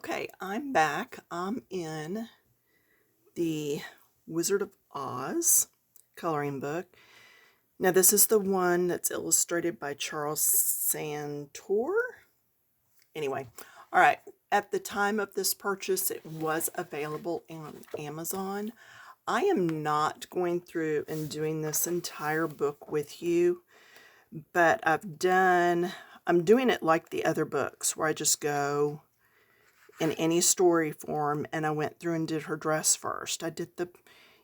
Okay, I'm back. I'm in the Wizard of Oz coloring book. Now, this is the one that's illustrated by Charles Santor. Anyway, all right. At the time of this purchase, it was available on Amazon. I am not going through and doing this entire book with you, but I'm doing it like the other books where I just go in any story form, and I went through and did her dress first. I did the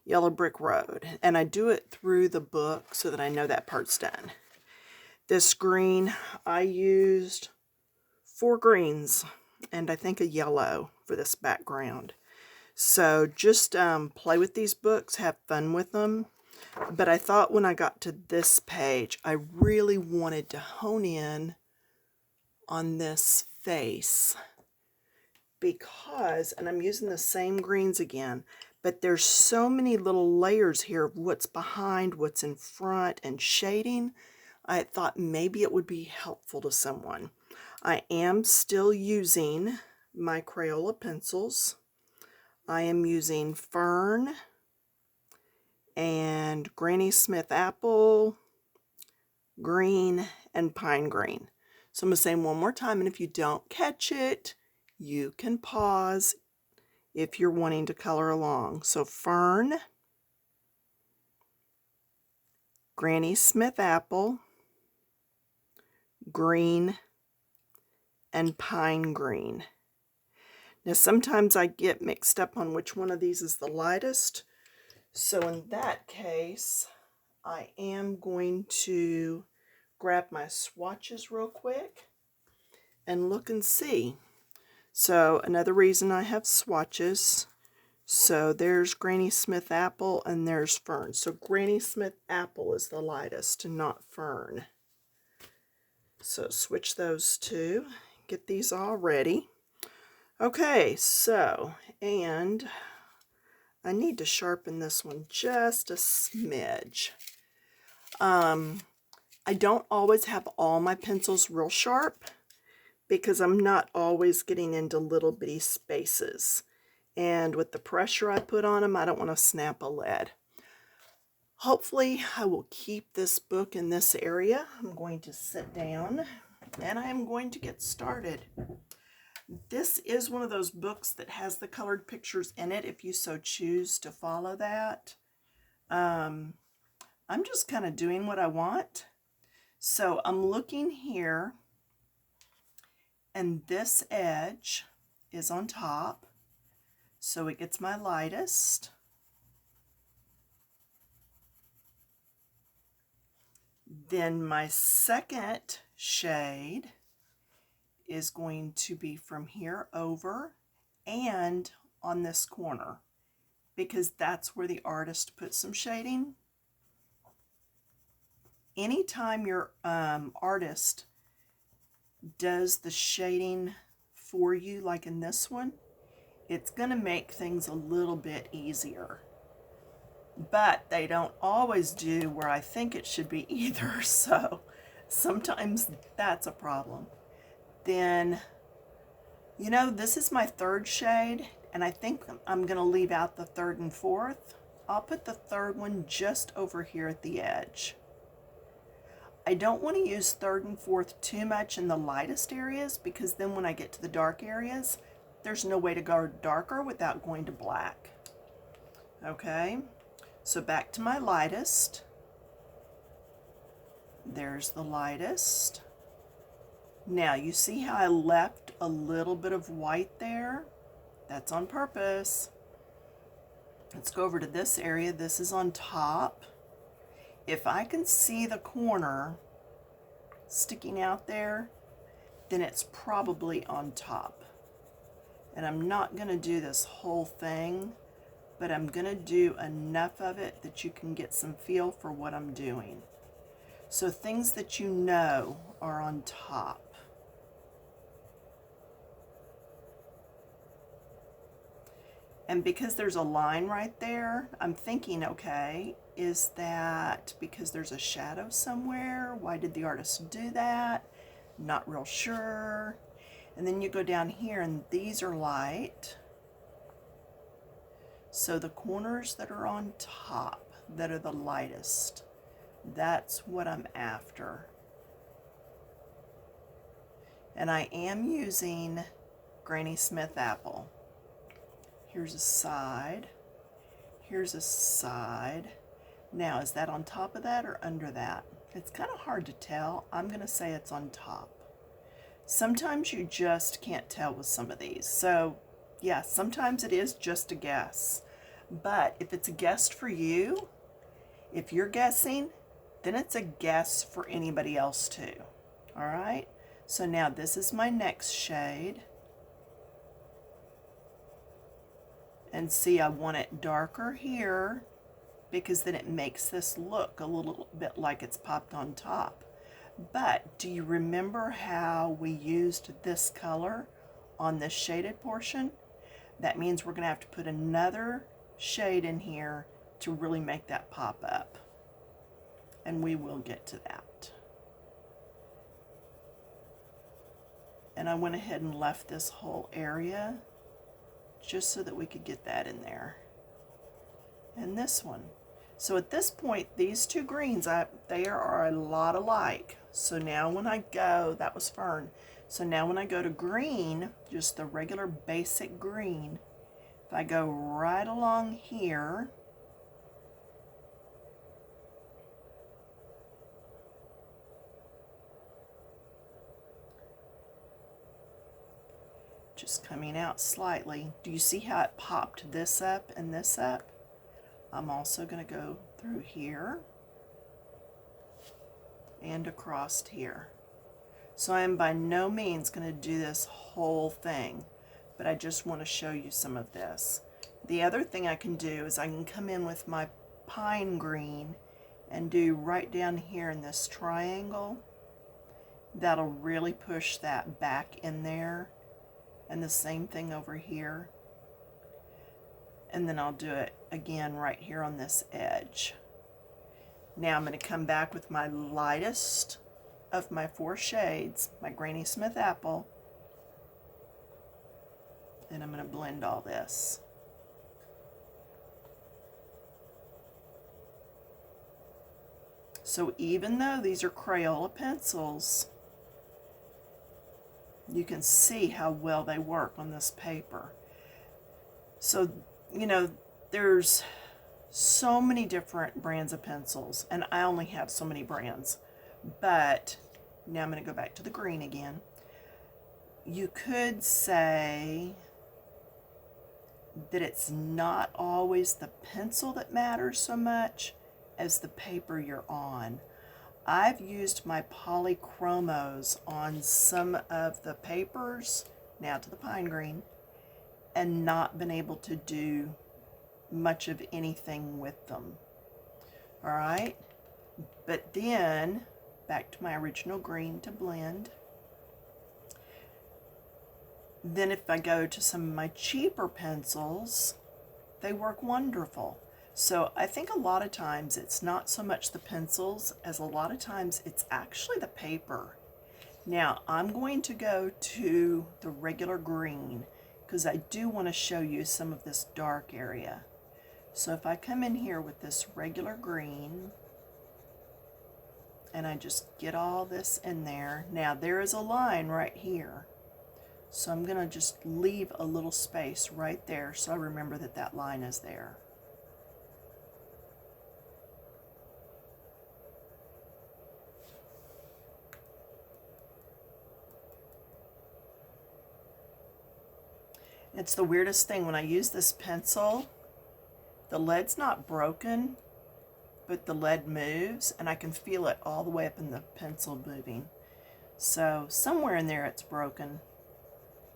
Yellow Brick Road, and I do it through the book so that I know that part's done. This green, I used 4 greens and I think a yellow for this background. So just play with these books, have fun with them. But I thought when I got to this page, I really wanted to hone in on this face because, and I'm using the same greens again, but there's so many little layers here of what's behind, what's in front, and shading. I thought maybe it would be helpful to someone. I am still using my Crayola pencils. I am using Fern and Granny Smith Apple, Green, and Pine Green. So I'm going to say them one more time, and if you don't catch it, you can pause if you're wanting to color along. So Fern, Granny Smith Apple, Green, and Pine Green. Now sometimes I get mixed up on which one of these is the lightest. So in that case, I am going to grab my swatches real quick and look and see. So another reason I have swatches. So there's Granny Smith Apple and there's Fern. So Granny Smith Apple is the lightest and not Fern. So switch those two. Get these all ready. Okay, so, and I need to sharpen this one just a smidge. I don't always have all my pencils real sharp because I'm not always getting into little bitty spaces. And with the pressure I put on them, I don't want to snap a lead. Hopefully, I will keep this book in this area. I'm going to sit down and I am going to get started. This is one of those books that has the colored pictures in it if you so choose to follow that. I'm just kind of doing what I want. So I'm looking here, and this edge is on top, so it gets my lightest. Then my second shade is going to be from here over and on this corner, because that's where the artist put some shading. Anytime your artist does the shading for you, like in this one, it's going to make things a little bit easier. But they don't always do where I think it should be either, so sometimes that's a problem. Then, you know, this is my third shade, and I think I'm going to leave out the third and fourth. I'll put the third one just over here at the edge. I don't want to use third and fourth too much in the lightest areas, because then when I get to the dark areas, there's no way to go darker without going to black. Okay, so back to my lightest. There's the lightest. Now you see how I left a little bit of white there? That's on purpose. Let's go over to this area. This is on top. If I can see the corner sticking out there, then it's probably on top. And I'm not going to do this whole thing, but I'm going to do enough of it that you can get some feel for what I'm doing. So things that you know are on top. And because there's a line right there, I'm thinking, okay, is that because there's a shadow somewhere? Why did the artist do that? Not real sure. And then you go down here and these are light. So the corners that are on top, that are the lightest, that's what I'm after. And I am using Granny Smith apple. Here's a side. Here's a side. Now, is that on top of that or under that? It's kind of hard to tell. I'm going to say it's on top. Sometimes you just can't tell with some of these. So, yeah, sometimes it is just a guess. But if it's a guess for you, if you're guessing, then it's a guess for anybody else too. All right? So now this is my next shade. And see, I want it darker here because then it makes this look a little bit like it's popped on top. But do you remember how we used this color on this shaded portion? That means we're going to have to put another shade in here to really make that pop up. And we will get to that. And I went ahead and left this whole area just so that we could get that in there. And this one. So at this point, these two greens, they are a lot alike. So now when I go, that was fern. So now when I go to green, just the regular basic green, if I go right along here, just coming out slightly. Do you see how it popped this up and this up? I'm also going to go through here and across here. So I am by no means going to do this whole thing, but I just want to show you some of this. The other thing I can do is I can come in with my pine green and do right down here in this triangle. That'll really push that back in there. And the same thing over here. And then I'll do it again right here on this edge. Now I'm going to come back with my lightest of my 4 shades, my Granny Smith apple, and I'm going to blend all this. So even though these are Crayola pencils, you can see how well they work on this paper. So, you know, there's so many different brands of pencils, and I only have so many brands. But now I'm going to go back to the green again. You could say that it's not always the pencil that matters so much as the paper you're on. I've used my polychromos on some of the papers, now to the pine green, and not been able to do much of anything with them. All right, but then back to my original green to blend. Then if I go to some of my cheaper pencils, they work wonderful. So I think a lot of times it's not so much the pencils as a lot of times it's actually the paper. Now I'm going to go to the regular green because I do want to show you some of this dark area. So if I come in here with this regular green and I just get all this in there. Now there is a line right here. So I'm going to just leave a little space right there so I remember that that line is there. It's the weirdest thing when I use this pencil, the lead's not broken, but the lead moves and I can feel it all the way up in the pencil moving. So somewhere in there it's broken.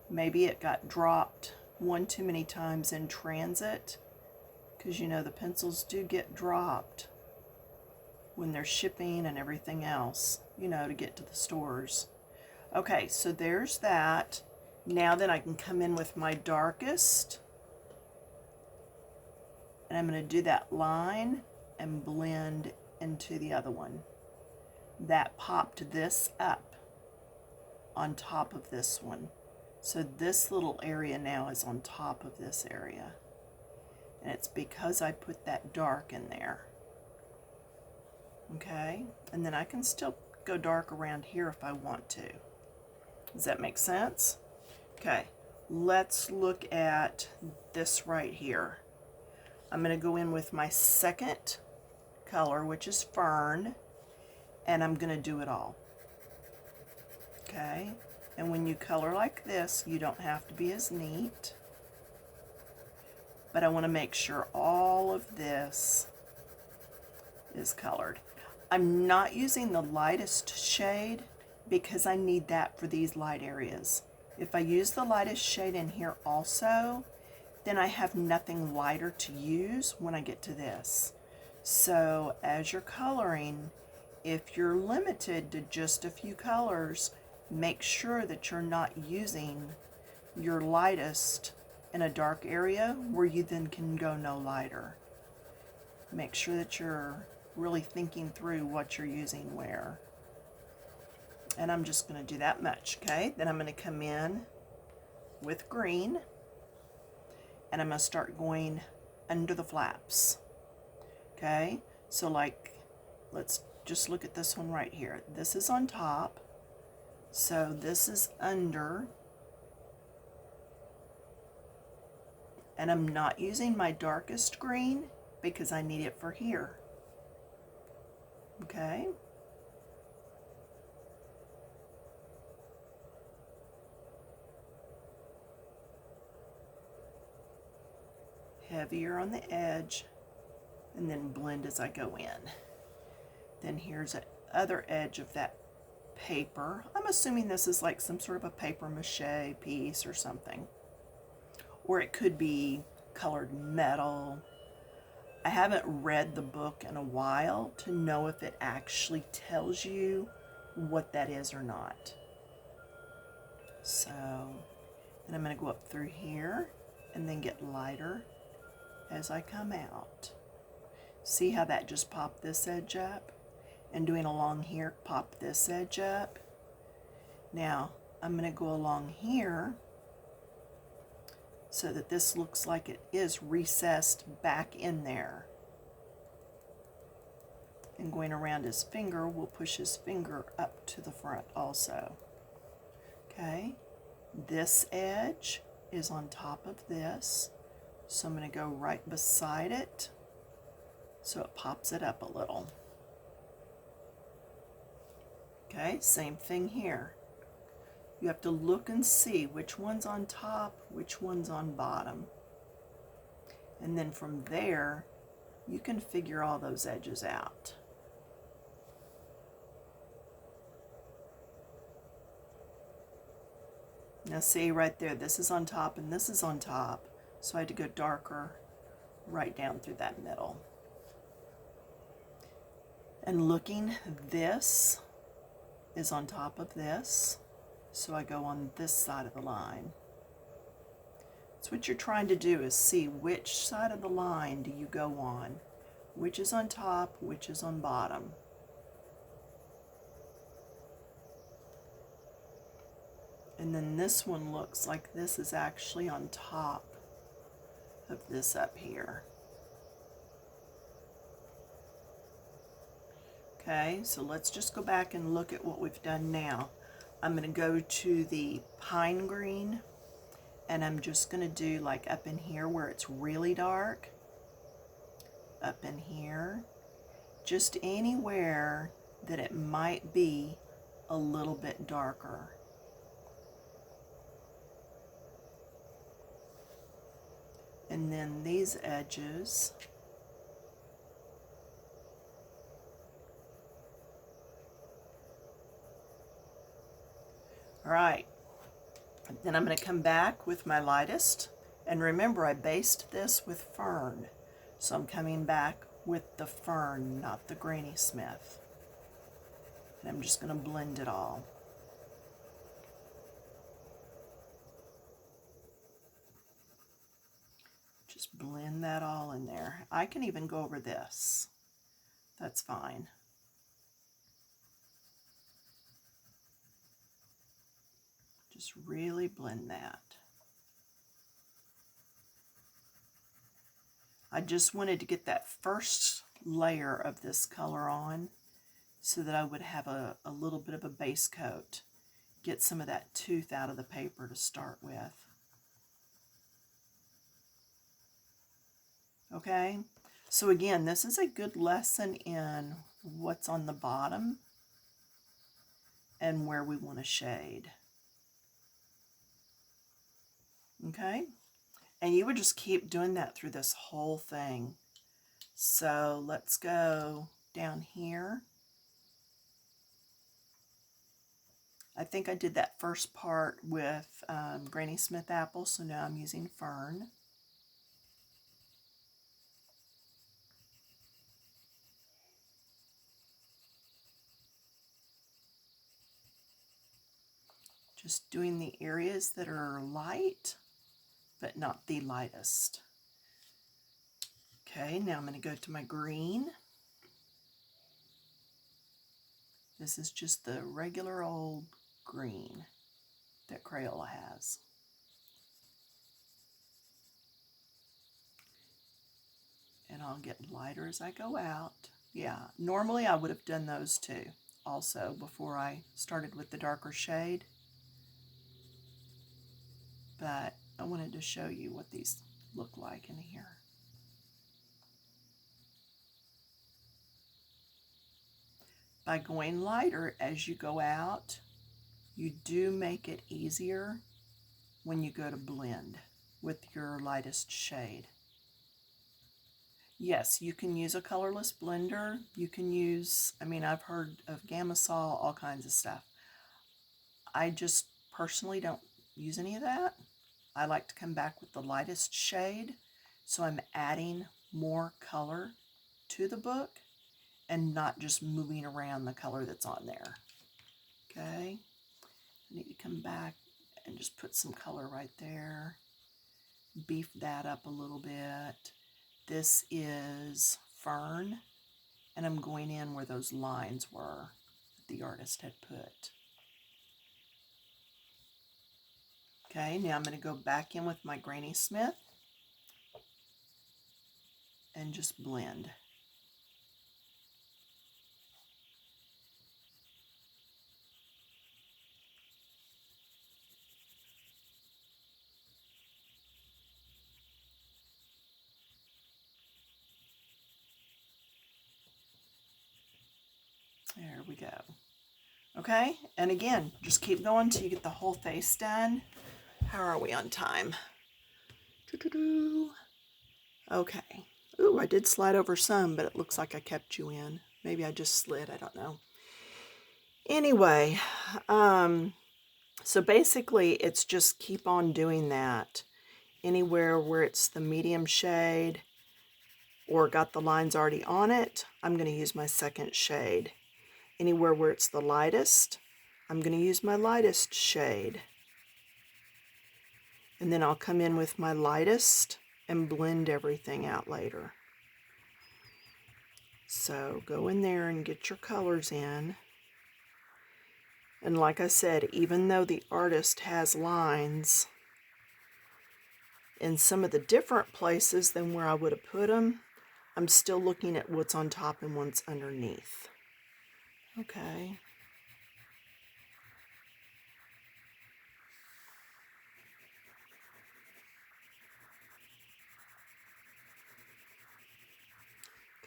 Maybe it got dropped one too many times in transit, because you know the pencils do get dropped when they're shipping and everything else, you know, to get to the stores. Okay, so there's that. Now then I can come in with my darkest, and I'm going to do that line and blend into the other one. That popped this up on top of this one. So this little area now is on top of this area. And it's because I put that dark in there. Okay, and then I can still go dark around here if I want to. Does that make sense? Okay, let's look at this right here. I'm going to go in with my second color, which is Fern, and I'm going to do it all. Okay, and when you color like this, you don't have to be as neat, but I want to make sure all of this is colored. I'm not using the lightest shade because I need that for these light areas. If I use the lightest shade in here also, then I have nothing lighter to use when I get to this. So as you're coloring, if you're limited to just a few colors, make sure that you're not using your lightest in a dark area where you then can go no lighter. Make sure that you're really thinking through what you're using where. And I'm just going to do that much, okay? Then I'm going to come in with green, and I'm going to start going under the flaps, okay? So like, let's just look at this one right here. This is on top, so this is under, and I'm not using my darkest green because I need it for here. Okay. Heavier on the edge, and then blend as I go in. Then here's the other edge of that paper. I'm assuming this is like some sort of a paper mache piece or something. Or it could be colored metal. I haven't read the book in a while to know if it actually tells you what that is or not. So, then I'm going to go up through here and then get lighter as I come out. See how that just popped this edge up? And doing along here, pop this edge up. Now, I'm going to go along here so that this looks like it is recessed back in there. And going around his finger, we'll push his finger up to the front also. Okay, this edge is on top of this, so I'm going to go right beside it so it pops it up a little. Okay, same thing here. You have to look and see which one's on top, which one's on bottom. And then from there, you can figure all those edges out. Now see right there, this is on top and this is on top. So I had to go darker right down through that middle. And looking, this is on top of this. So I go on this side of the line. So what you're trying to do is see which side of the line do you go on. Which is on top, which is on bottom. And then this one looks like this is actually on top of this up here. Okay, so let's just go back and look at what we've done now. I'm going to go to the pine green, and I'm just going to do like up in here where it's really dark, up in here, just anywhere that it might be a little bit darker. And then these edges, all right, then I'm going to come back with my lightest, and remember I based this with Fern, so I'm coming back with the Fern, not the Granny Smith, and I'm just going to blend it all. Just blend that all in there. I can even go over this. That's fine. Just really blend that. I just wanted to get that first layer of this color on so that I would have a little bit of a base coat. Get some of that tooth out of the paper to start with. Okay, so again, this is a good lesson in what's on the bottom and where we want to shade. Okay, and you would just keep doing that through this whole thing. So let's go down here. I think I did that first part with Granny Smith apple, so now I'm using Fern. Just doing the areas that are light, but not the lightest. Okay, now I'm going to go to my green. This is just the regular old green that Crayola has. And I'll get lighter as I go out. Yeah, normally I would have done those too also before I started with the darker shade. But I wanted to show you what these look like in here. By going lighter as you go out, you do make it easier when you go to blend with your lightest shade. Yes, you can use a colorless blender. You can use, I mean, I've heard of Gamasol, all kinds of stuff. I just personally don't use any of that. I like to come back with the lightest shade, so I'm adding more color to the book and not just moving around the color that's on there. Okay, I need to come back and just put some color right there. Beef that up a little bit. This is Fern, and I'm going in where those lines were that the artist had put. Okay, now I'm going to go back in with my Granny Smith and just blend. There we go. Okay, and again, just keep going till you get the whole face done. How are we on time? Okay. Ooh, I did slide over some, but it looks like I kept you in. Maybe I just slid, I don't know. Anyway, so basically it's just keep on doing that. Anywhere where it's the medium shade or got the lines already on it, I'm going to use my second shade. Anywhere where it's the lightest, I'm going to use my lightest shade. And then I'll come in with my lightest and blend everything out later. So go in there and get your colors in. And like I said, even though the artist has lines in some of the different places than where I would have put them, I'm still looking at what's on top and what's underneath. Okay.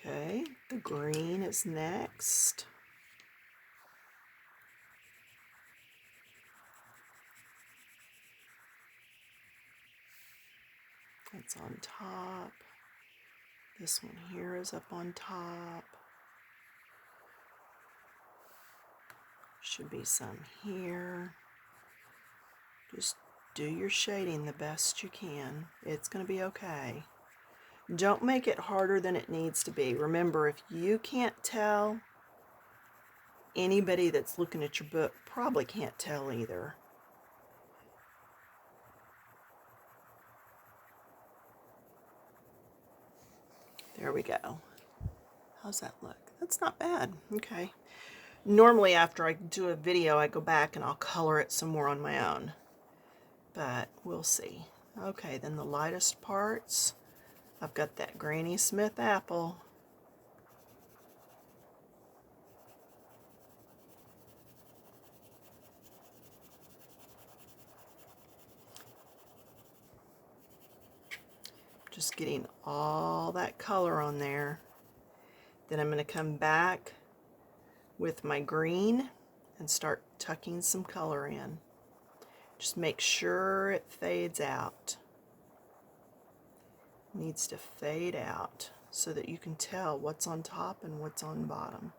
Okay, the green is next. That's on top. This one here is up on top. Should be some here. Just do your shading the best you can. It's going to be okay. Don't make it harder than it needs to be. Remember, if you can't tell, anybody that's looking at your book probably can't tell either. There we go. How's that look? That's not bad. Okay. Normally after I do a video, I go back and I'll color it some more on my own. but we'll see. Okay, then the lightest parts, I've got that Granny Smith apple. Just getting all that color on there. Then I'm going to come back with my green and start tucking some color in. Just make sure it fades out. It needs to fade out so that you can tell what's on top and what's on bottom.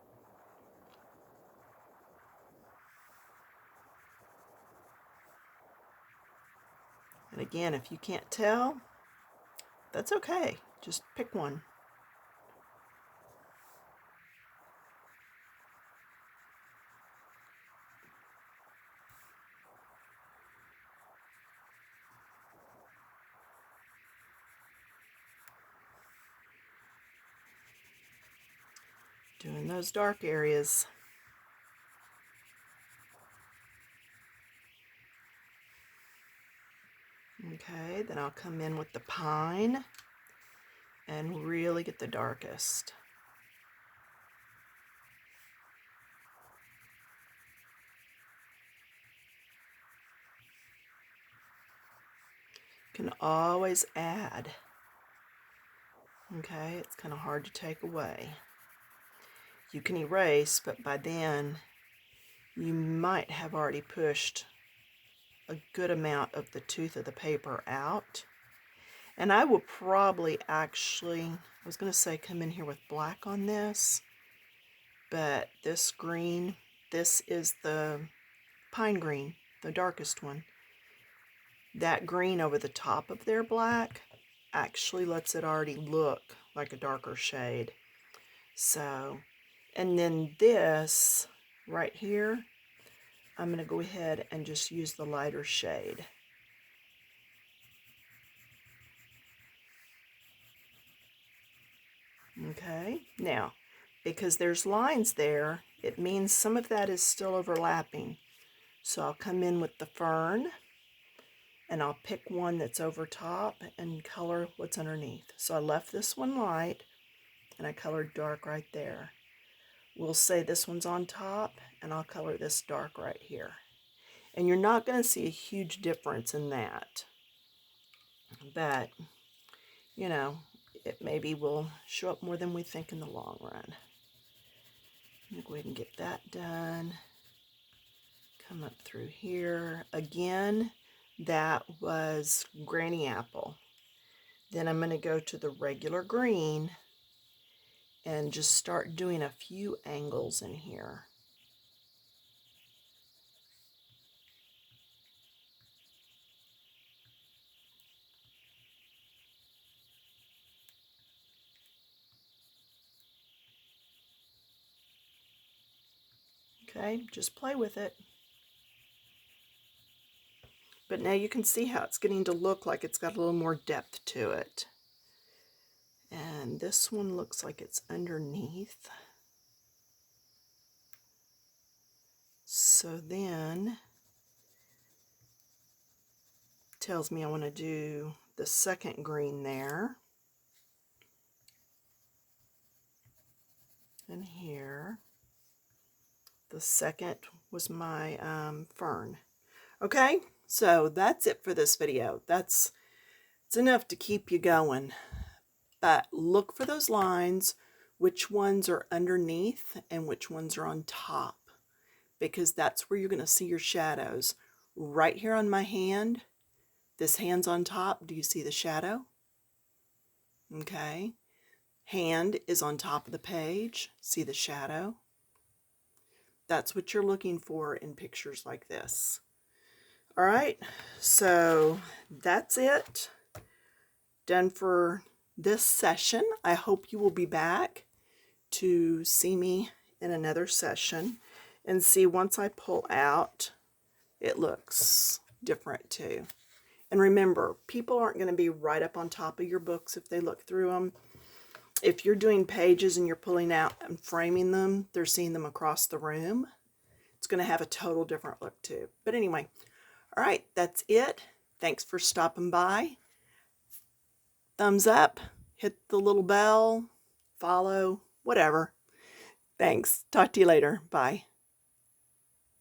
And again, if you can't tell, that's okay. Just pick one. Doing those dark areas. Okay, then I'll come in with the pine and really get the darkest. Can always add. Okay, it's kind of hard to take away. You can erase, but by then you might have already pushed a good amount of the tooth of the paper out. And I will probably actually, I was going to say come in here with black on this, but this green, this is the pine green, the darkest one. That green over the top of their black actually lets it already look like a darker shade. So, and then this right here, I'm going to go ahead and just use the lighter shade. Okay, now, because there's lines there, it means some of that is still overlapping. So I'll come in with the fern, and I'll pick one that's over top and color what's underneath. So I left this one light, and I colored dark right there. We'll say this one's on top, and I'll color this dark right here. And you're not going to see a huge difference in that. But, you know, it maybe will show up more than we think in the long run. I'm going to go ahead and get that done. Come up through here. Again, that was Granny Apple. Then I'm going to go to the regular green and just start doing a few angles in here. Okay, just play with it. But now you can see how it's getting to look like it's got a little more depth to it. And this one looks like it's underneath. So then tells me I want to do the second green there. And here. The second was my fern. Okay, so that's it for this video. It's enough to keep you going. But look for those lines, which ones are underneath and which ones are on top, because that's where you're going to see your shadows. Right here on my hand, this hand's on top. Do you see the shadow? Okay. Hand is on top of the page. See the shadow? That's what you're looking for in pictures like this. All right, so that's it. Done for this session. I hope you will be back to see me in another session and see once I pull out, it looks different too. And remember, people aren't going to be right up on top of your books if they look through them. If you're doing pages and you're pulling out and framing them, they're seeing them across the room. It's going to have a total different look too. But anyway, all right, that's it. Thanks for stopping by. Thumbs up, hit the little bell, follow, whatever. Thanks. Talk to you later. Bye.